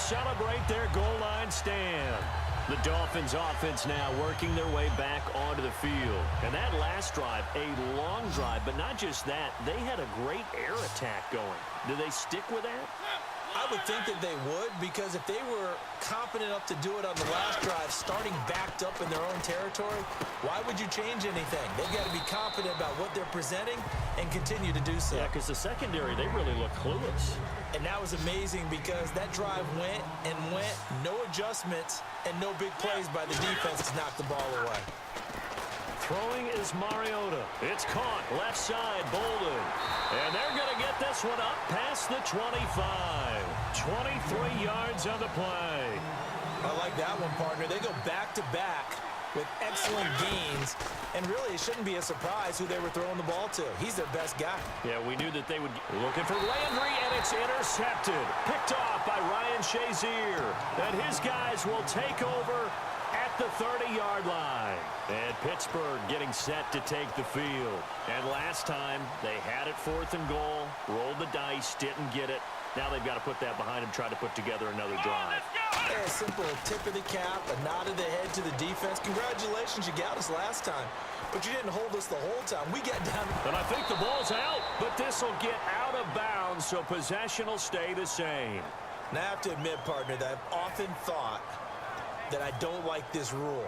celebrate their goal line stand. The Dolphins offense now working their way back onto the field. And that last drive, a long drive, but not just that, they had a great air attack going. Do they stick with that? I would think that they would, because if they were confident enough to do it on the last drive, starting backed up in their own territory, why would you change anything? They've got to be confident about what they're presenting and continue to do so. Yeah, because the secondary, they really look clueless. And that was amazing because that drive went and went, no adjustments, and no big plays by the defense to knock the ball away. Throwing is Mariota. It's caught left side, Bolden. And they're going to get this one up past the 25. 23 yards on the play. I like that one, partner. They go back-to-back with excellent gains. And really, it shouldn't be a surprise who they were throwing the ball to. He's their best guy. Yeah, we knew that they would be looking for Landry, and it's intercepted. Picked off by Ryan Shazier. And his guys will take over at the 30-yard line. And Pittsburgh getting set to take the field. And last time, they had it 4th and goal, rolled the dice, didn't get it. Now they've got to put that behind them, try to put together another drive. Yeah, simple tip of the cap, a nod of the head to the defense. Congratulations, you got us last time. But you didn't hold us the whole time. We got down. And I think the ball's out, but this will get out of bounds, so possession will stay the same. Now, I have to admit, partner, that I've often thought that I don't like this rule,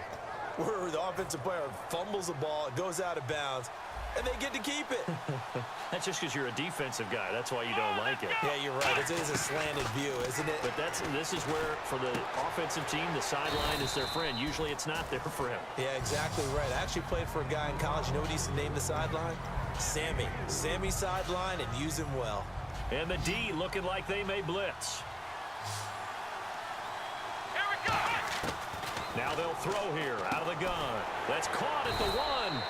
where the offensive player fumbles the ball, it goes out of bounds, and they get to keep it. That's just because you're a defensive guy. That's why you don't like it. Yeah, you're right. It is a slanted view, isn't it? But this is where, for the offensive team, the sideline is their friend. Usually it's not there for him. Yeah, exactly right. I actually played for a guy in college. You know what he used to name the sideline? Sammy. Sammy sideline, and use him well. And the D looking like they may blitz. Now they'll throw here out of the gun. That's caught at the 1.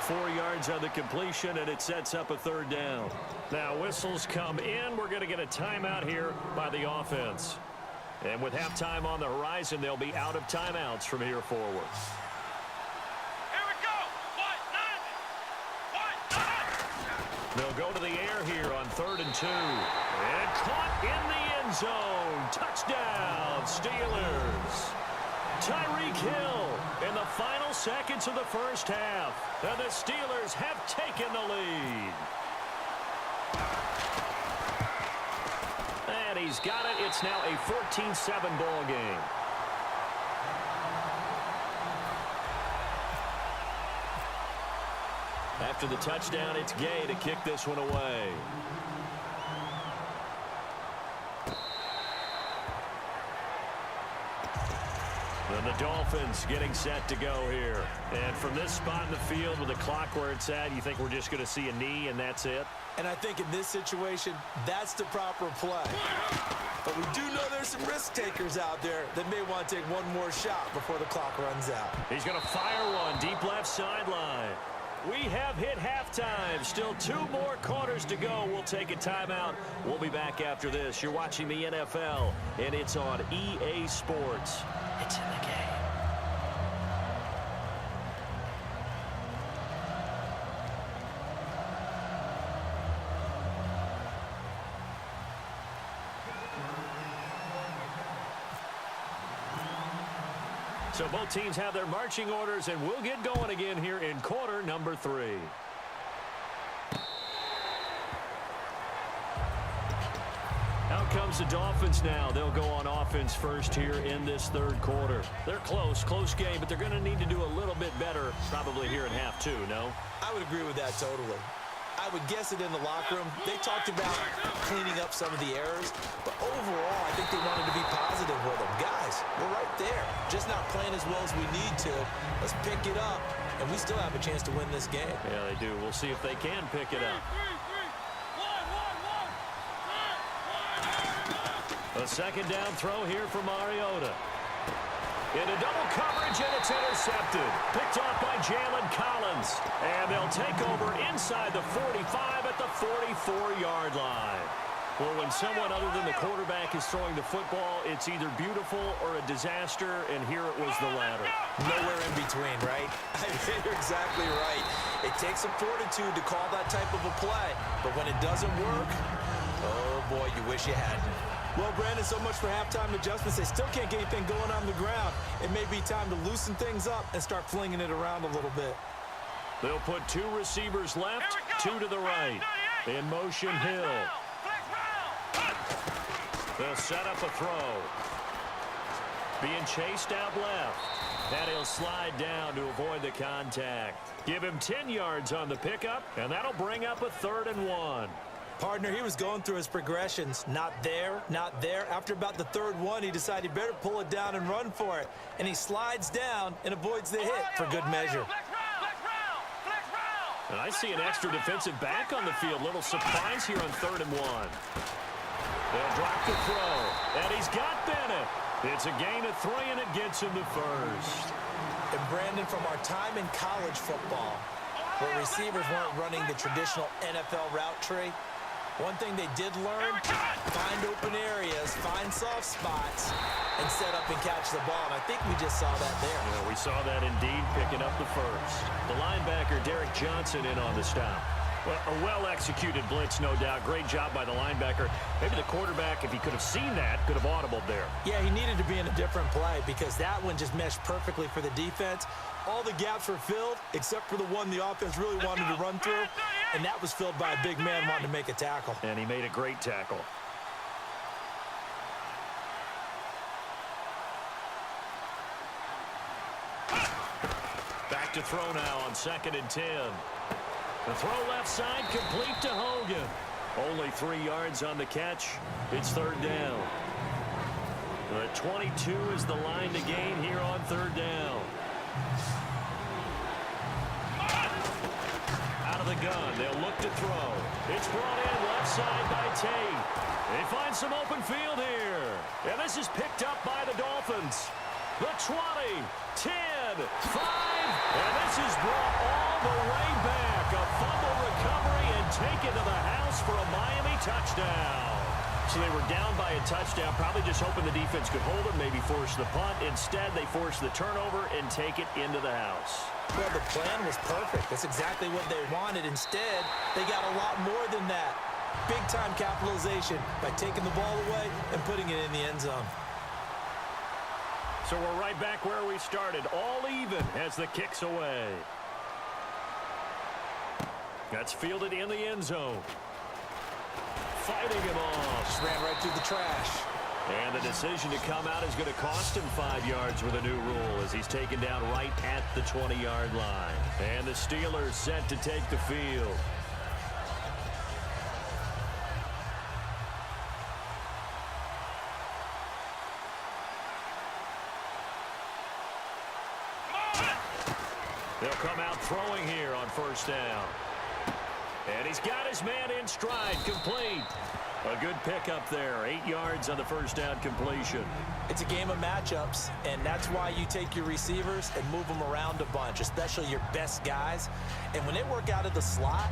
4 yards on the completion, and it sets up a 3rd down. Now whistles come in. We're going to get a timeout here by the offense. And with halftime on the horizon, they'll be out of timeouts from here forward. Here we go. They'll go to the air here on 3rd and 2. And caught in the end zone. Touchdown, Steelers. Tyreek Hill in the final seconds of the first half. And the Steelers have taken the lead. And he's got it. It's now a 14-7 ball game. After the touchdown, it's Gay to kick this one away. And the Dolphins getting set to go here. And from this spot in the field with the clock where it's at, you think we're just going to see a knee and that's it? And I think in this situation, that's the proper play. But we do know there's some risk takers out there that may want to take one more shot before the clock runs out. He's going to fire one deep left sideline. We have hit halftime. Still 2 more quarters to go. We'll take a timeout. We'll be back after this. You're watching the NFL, and it's on EA Sports. It's in the game. So both teams have their marching orders, and we'll get going again here in quarter number 3. Out comes the Dolphins now. They'll go on offense first here in this 3rd quarter. They're close game, but they're going to need to do a little bit better probably here in half 2, no? I would agree with that totally. I would guess it in the locker room. They talked about cleaning up some of the errors, but overall, I think they wanted to be positive with them. Guys, we're right there. Just not playing as well as we need to. Let's pick it up, and we still have a chance to win this game. Yeah, they do. We'll see if they can pick it up. A 2nd down throw here for Mariota. Into double coverage, and it's intercepted. Picked off by Jalen Collins. And they'll take over inside the 45 at the 44-yard line. Well, when someone other than the quarterback is throwing the football, it's either beautiful or a disaster, and here it was the latter. Nowhere in between, right? You're exactly right. It takes some fortitude to call that type of a play, but when it doesn't work, oh boy, you wish you hadn't. Well, Brandon, so much for halftime adjustments. They still can't get anything going on the ground. It may be time to loosen things up and start flinging it around a little bit. They'll put 2 receivers left, 2 to the right. In motion, Hill. They'll set up a throw. Being chased out left. And he'll slide down to avoid the contact. Give him 10 yards on the pickup, and that'll bring up a 3rd and 1. Partner, he was going through his progressions. Not there, not there. After about the 3rd one, he decided he better pull it down and run for it. And he slides down and avoids the hit for good measure. And I see an extra defensive back on the field. Little surprise here on 3rd and 1. They'll drop the throw, and he's got Bennett. It's a gain of 3, and it gets him to first. And Brandon, from our time in college football, where receivers weren't running the traditional NFL route tree, one thing they did learn, find open areas, find soft spots, and set up and catch the ball. And I think we just saw that there. Yeah, we saw that indeed, picking up the first. The linebacker, Derek Johnson, in on the stop. Well, a well-executed blitz, no doubt. Great job by the linebacker. Maybe the quarterback, if he could have seen that, could have audibled there. Yeah, he needed to be in a different play because that one just meshed perfectly for the defense. All the gaps were filled except for the one the offense really wanted to run through, and that was filled by a big man wanting to make a tackle. And he made a great tackle. Back to throw now on 2nd and 10. The throw left side, complete to Hogan. Only 3 yards on the catch. It's 3rd down. The 22 is the line to gain here on 3rd down. Out of the gun, they'll look to throw. It's brought in left side by Tate. They find some open field here. And this is picked up by the Dolphins. The 20, 10, 5, and this is brought all the way back. A fumble recovery and taken to the house for a Miami touchdown. So they were down by a touchdown, probably just hoping the defense could hold them, maybe force the punt. Instead, they force the turnover and take it into the house. Well, the plan was perfect. That's exactly what they wanted. Instead, they got a lot more than that. Big-time capitalization by taking the ball away and putting it in the end zone. So we're right back where we started, all even as the kick's away. That's fielded in the end zone. Fighting him off. Just ran right through the trash. And the decision to come out is going to cost him 5 yards with a new rule as he's taken down right at the 20-yard line. And the Steelers set to take the field. They'll come out throwing here on 1st down. And he's got his man in stride, complete. A good pickup there, 8 yards on the 1st down completion. It's a game of matchups, and that's why you take your receivers and move them around a bunch, especially your best guys. And when they work out of the slot,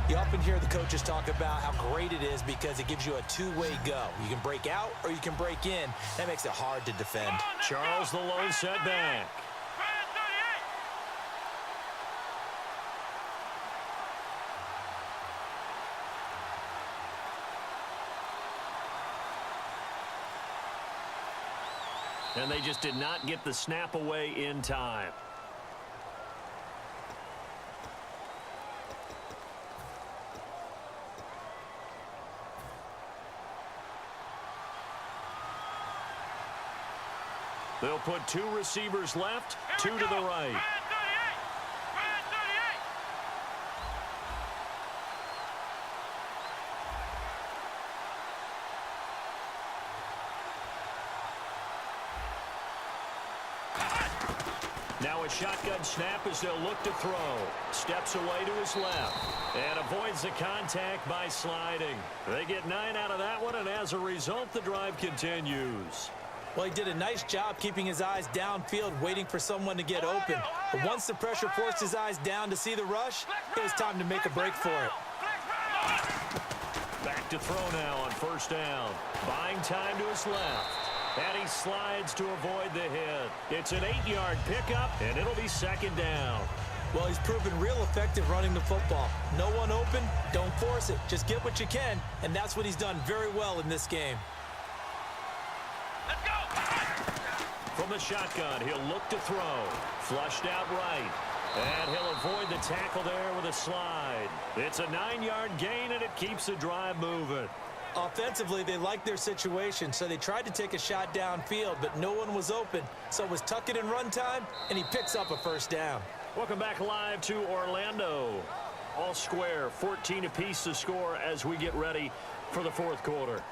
you often hear the coaches talk about how great it is because it gives you a two-way go. You can break out or you can break in. That makes it hard to defend. Charles the lone setback. And they just did not get the snap away in time. They'll put 2 receivers left, 2 to the right. Now a shotgun snap as they'll look to throw. Steps away to his left and avoids the contact by sliding. They get 9 out of that one, and as a result, the drive continues. Well, he did a nice job keeping his eyes downfield, waiting for someone to get open. But once the pressure forced his eyes down to see the rush, it was time to make a break for it. Back to throw now on 1st down. Buying time to his left. And he slides to avoid the hit. It's an 8-yard pickup, and it'll be 2nd down. Well, he's proven real effective running the football. No one open, don't force it. Just get what you can, and that's what he's done very well in this game. from the shotgun. He'll look to throw. Flushed out right. And he'll avoid the tackle there with a slide. It's a 9-yard gain, and it keeps the drive moving. Offensively, they liked their situation, so they tried to take a shot downfield, but no one was open. So it was tuck it in run time, and he picks up a first down. Welcome back live to Orlando. All square, 14 apiece to score as we get ready for the fourth quarter.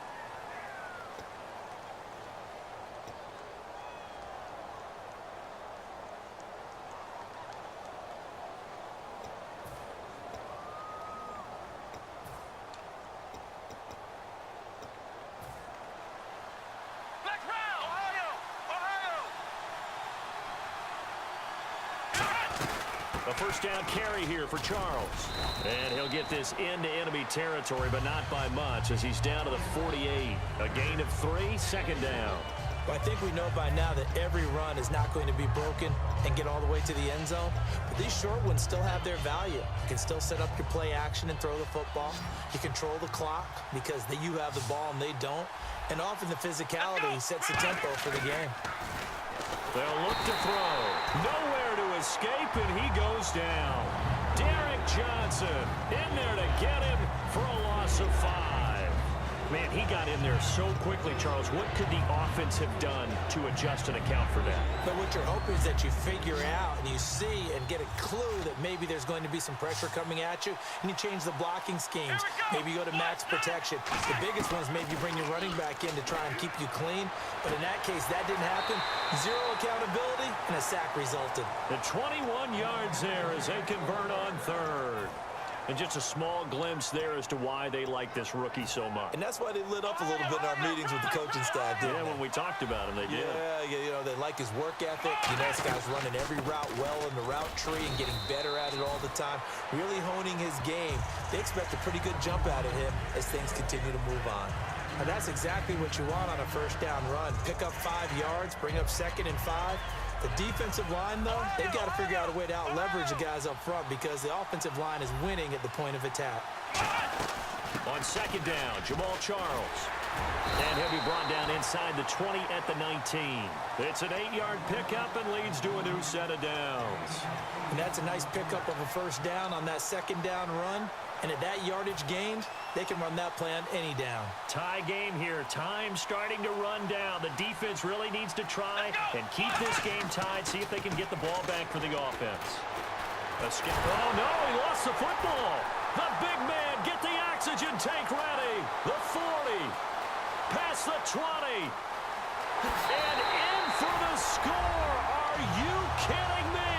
A first down carry here for Charles. And he'll get this into enemy territory, but not by much as he's down to the 48. A gain of 3, second down. Well, I think we know by now that every run is not going to be broken and get all the way to the end zone. But these short ones still have their value. You can still set up your play action and throw the football. You control the clock because you have the ball and they don't. And often the physicality sets the tempo for the game. They'll look to throw. Nowhere to escape, and he goes down. Derek Johnson in there to get him for a loss of 5. Man, he got in there so quickly, Charles. What could the offense have done to adjust and account for that? But what you're hoping is that you figure out and you see and get a clue that maybe there's going to be some pressure coming at you, and you change the blocking schemes. Maybe you go to max protection. The biggest one is maybe you bring your running back in to try and keep you clean. But in that case, that didn't happen. 0 accountability, and a sack resulted. The 21 yards there as they convert on third. And just a small glimpse there as to why they like this rookie so much. And that's why they lit up a little bit in our meetings with the coaching staff, didn't they? When we talked about him, they did. Yeah, you know, they like his work ethic. You know, this guy's running every route well in the route tree and getting better at it all the time, really honing his game. They expect a pretty good jump out of him as things continue to move on. And that's exactly what you want on a first down run. Pick up 5 yards, bring up 2nd and 5. The defensive line, though, they've got to figure out a way to out-leverage the guys up front because the offensive line is winning at the point of attack. On second down, Jamal Charles. And he'll be brought down inside the 20 at the 19. It's an 8-yard pickup and leads to a new set of downs. And that's a nice pickup of a first down on that second down run. And at that yardage gained, they can run that play on any down. Tie game here. Time starting to run down. The defense really needs to try and keep this game tied, see if they can get the ball back for the offense. Oh, no, he lost the football. The big man, get the oxygen tank ready. The 40, past the 20, and in for the score. Are you kidding me?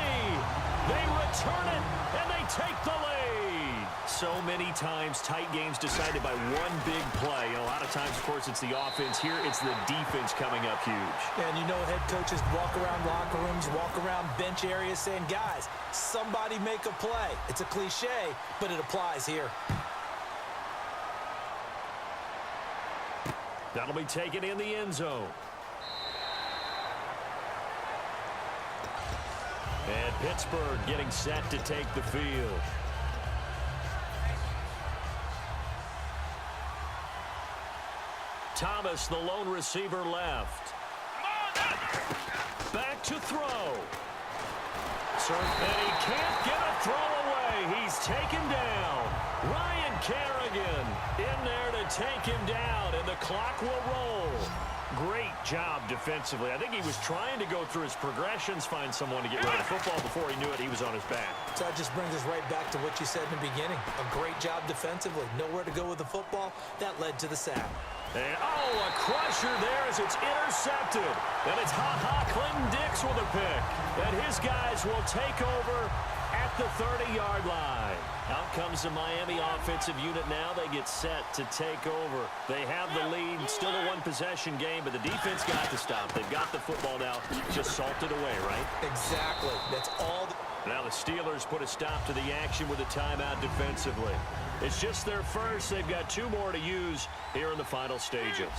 They return it, and they take the lead. So many times, tight games decided by one big play. And a lot of times, of course, it's the offense. Here, it's the defense coming up huge. And you know head coaches walk around locker rooms, walk around bench areas saying, guys, somebody make a play. It's a cliche, but it applies here. That'll be taken in the end zone. And Pittsburgh getting set to take the field. Thomas, the lone receiver, left. Back to throw. And he can't get a throw away. He's taken down. Ryan Kerrigan in there to take him down, and the clock will roll. Great job defensively. I think he was trying to go through his progressions, find someone to get rid of the football. Before he knew it, he was on his back. So that just brings us right back to what you said in the beginning. A great job defensively. Nowhere to go with the football. That led to the sack. And, a crusher there as it's intercepted. And it's Clinton Dix with a pick. And his guys will take over at the 30-yard line. Out comes the Miami offensive unit now. They get set to take over. They have the lead. Still a one-possession game, but the defense got to stop. They've got the football now. Just salted away, right? Exactly. That's all. Now the Steelers put a stop to the action with a timeout defensively. It's just their first. They've got 2 more to use here in the final stages.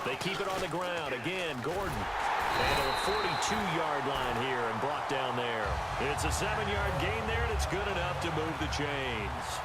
They keep it on the ground. Again, Gordon. And a 42-yard line here and brought down there. It's a 7-yard gain there, and it's good enough to move the chains.